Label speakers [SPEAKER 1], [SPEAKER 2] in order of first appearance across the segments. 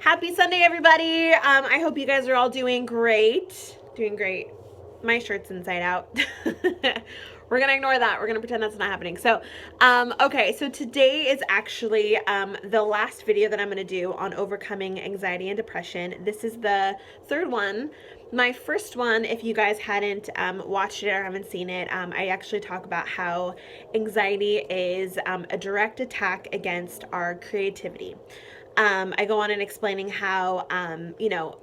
[SPEAKER 1] Happy Sunday, everybody. I hope you guys are all doing great. Doing great. My shirt's inside out. We're going to ignore that. We're going to pretend that's not happening. Okay, so today is actually the last video that I'm going to do on overcoming anxiety and depression. This is the third one. My first one, if you guys hadn't watched it or haven't seen it, I actually talk about how anxiety is a direct attack against our creativity. I go on and explaining how,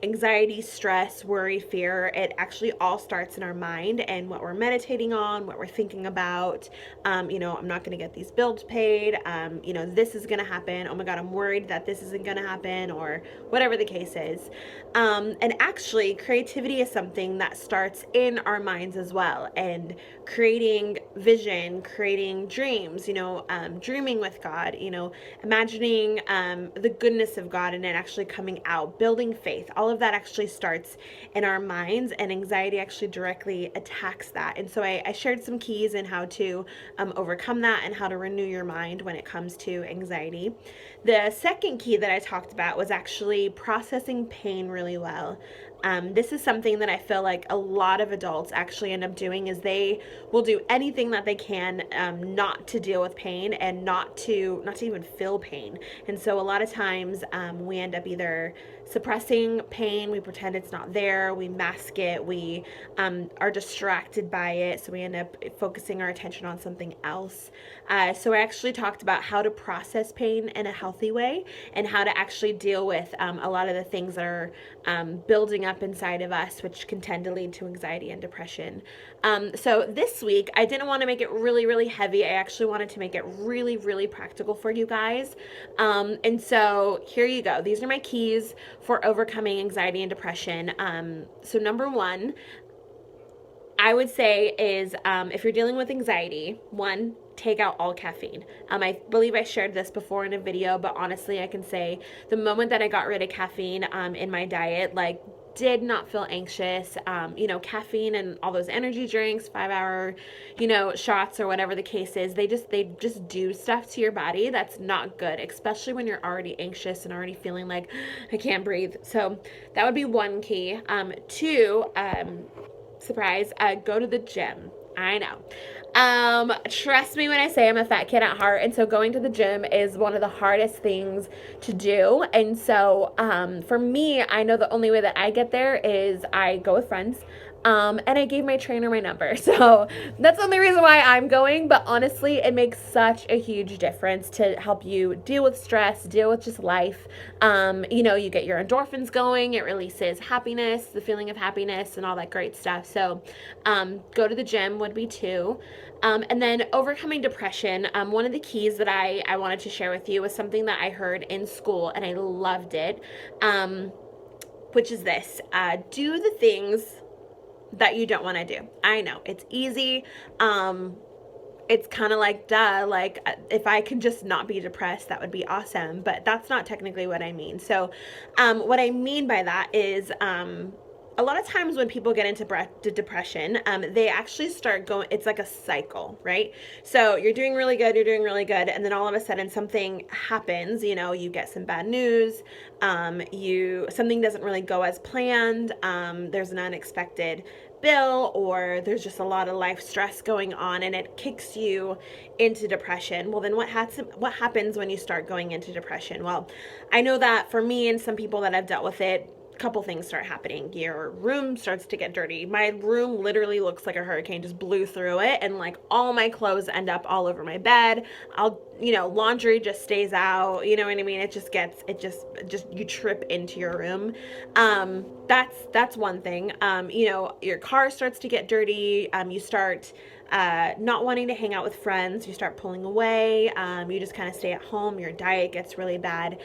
[SPEAKER 1] anxiety, stress, worry, fear, it actually all starts in our mind and what we're meditating on, what we're thinking about. I'm not going to get these bills paid. This is going to happen. Oh my God, I'm worried that this isn't going to happen, or whatever the case is. And actually, creativity is something that starts in our minds as well. And creating vision, creating dreams, dreaming with God, imagining the goodness of God and it actually coming out, building faith. All of that actually starts in our minds, and anxiety actually directly attacks that. And so I shared some keys in how to overcome that and how to renew your mind when it comes to anxiety. The second key that I talked about was actually processing pain really well. This is something that I feel like a lot of adults actually end up doing, is they will do anything that they can not to deal with pain and not to even feel pain. And so a lot of times we end up either suppressing pain, we pretend it's not there, we mask it, we are distracted by it, so we end up focusing our attention on something else. So I actually talked about how to process pain in a healthy way and how to actually deal with a lot of the things that are building up inside of us, which can tend to lead to anxiety and depression. So this week, I didn't want to make it really, really heavy. I actually wanted to make it really, really practical for you guys. And so here you go. These are my keys for overcoming anxiety and depression. So number one, I would say is if you're dealing with anxiety, one, take out all caffeine. I believe I shared this before in a video, but honestly, I can say the moment that I got rid of caffeine in my diet, did not feel anxious. Caffeine and all those energy drinks, 5 hour, shots or whatever the case is, they just do stuff to your body that's not good, especially when you're already anxious and already feeling like I can't breathe. So that would be one key. Two, surprise, go to the gym. I know. Trust me when I say I'm a fat kid at heart, and so going to the gym is one of the hardest things to do. And so, for me, I know the only way that I get there is I go with friends. And I gave my trainer my number. So that's the only reason why I'm going. But honestly, it makes such a huge difference to help you deal with stress, deal with just life. You get your endorphins going, it releases happiness, the feeling of happiness, and all that great stuff. So go to the gym would be two. And then overcoming depression, one of the keys that I wanted to share with you was something that I heard in school, and I loved it, which is this: do the things that you don't want to do. I know it's easy. It's kind of like, duh, if I could just not be depressed, that would be awesome. But that's not technically what I mean. So, what I mean by that is, a lot of times when people get into depression, they actually start going, it's like a cycle, right? So you're doing really good, and then all of a sudden something happens, you get some bad news, something doesn't really go as planned, there's an unexpected bill, or there's just a lot of life stress going on, and it kicks you into depression. Well, then what happens when you start going into depression? Well, I know that for me and some people that have dealt with it, couple things start happening. Your room starts to get dirty. My room literally looks like a hurricane just blew through it, and all my clothes end up all over my bed. Laundry just stays out. You know what I mean? It just you trip into your room. That's one thing. Your car starts to get dirty. You start not wanting to hang out with friends, you start pulling away, you just kind of stay at home, your diet gets really bad,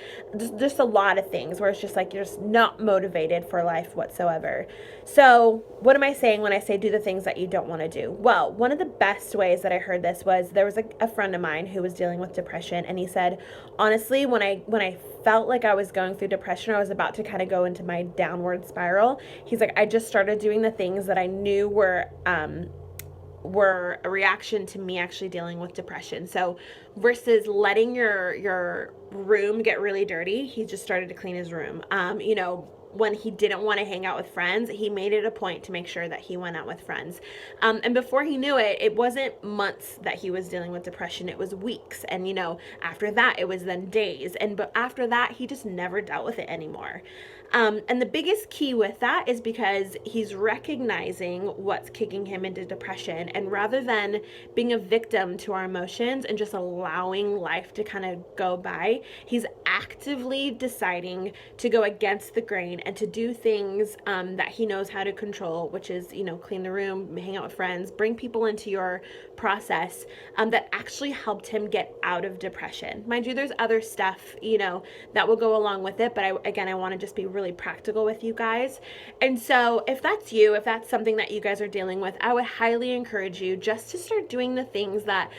[SPEAKER 1] just a lot of things where it's just you're just not motivated for life whatsoever. So what am I saying when I say do the things that you don't want to do? Well, one of the best ways that I heard this was, there was a friend of mine who was dealing with depression, and he said, honestly, when I felt like I was going through depression, I was about to kind of go into my downward spiral, he's like, I just started doing the things that I knew were were a reaction to me actually dealing with depression. So versus letting your room get really dirty, he just started to clean his room. When he didn't want to hang out with friends, he made it a point to make sure that he went out with friends. And before he knew it, it wasn't months that he was dealing with depression, it was weeks. And, after that, it was then days. But after that, he just never dealt with it anymore. And the biggest key with that is because he's recognizing what's kicking him into depression. And rather than being a victim to our emotions and just allowing life to kind of go by, he's actively deciding to go against the grain and to do things that he knows how to control, which is, clean the room, hang out with friends, bring people into your process that actually helped him get out of depression. Mind you, there's other stuff, that will go along with it. But I want to just be really practical with you guys. And so if that's something that you guys are dealing with, I would highly encourage you just to start doing the things that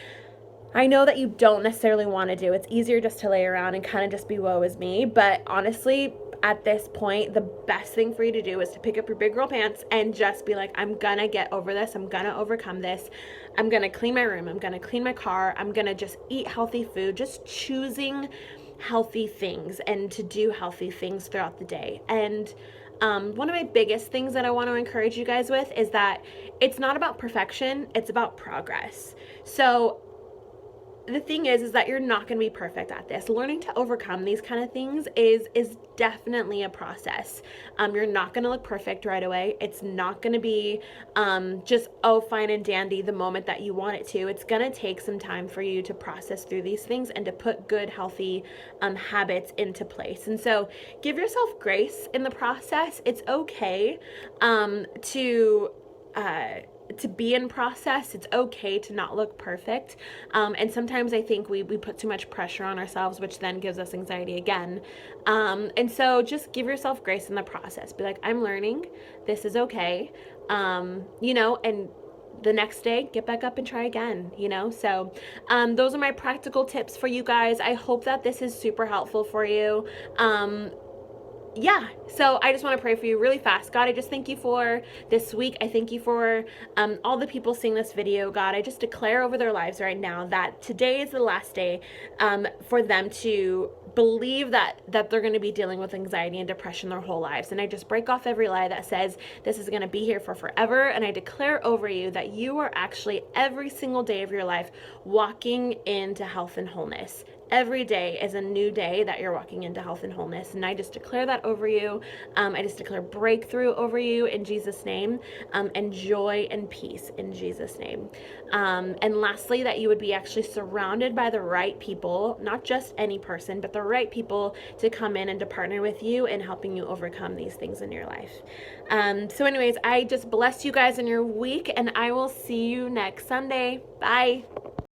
[SPEAKER 1] I know that you don't necessarily want to do. It's easier just to lay around and kind of just be woe is me. But honestly, at this point, the best thing for you to do is to pick up your big girl pants and just be like, I'm gonna get over this. I'm gonna overcome this. I'm gonna clean my room. I'm gonna clean my car. I'm gonna just eat healthy food, just choosing healthy things and to do healthy things throughout the day. And one of my biggest things that I want to encourage you guys with is that it's not about perfection, it's about progress. So the thing is that you're not going to be perfect at this. Learning to overcome these kind of things is definitely a process. You're not going to look perfect right away. It's not going to be just, fine and dandy the moment that you want it to. It's going to take some time for you to process through these things and to put good, healthy habits into place. And so give yourself grace in the process. It's okay to be in process. It's okay to not look perfect. And sometimes I think we put too much pressure on ourselves, which then gives us anxiety again. And so just give yourself grace in the process. Be like, I'm learning. This is okay. And the next day, get back up and try again, So those are my practical tips for you guys. I hope that this is super helpful for you. So I just want to pray for you really fast. God, I just thank you for this week. I thank you for all the people seeing this video. God, I just declare over their lives right now that today is the last day for them to believe that they're going to be dealing with anxiety and depression their whole lives. And I just break off every lie that says this is going to be here for forever. And I declare over you that you are actually every single day of your life walking into health and wholeness. Every day is a new day that you're walking into health and wholeness. And I just declare that over you. I just declare breakthrough over you in Jesus' name, and joy and peace in Jesus' name. And lastly, that you would be actually surrounded by the right people, not just any person, but the right people to come in and to partner with you in helping you overcome these things in your life. So anyways, I just bless you guys in your week, and I will see you next Sunday. Bye.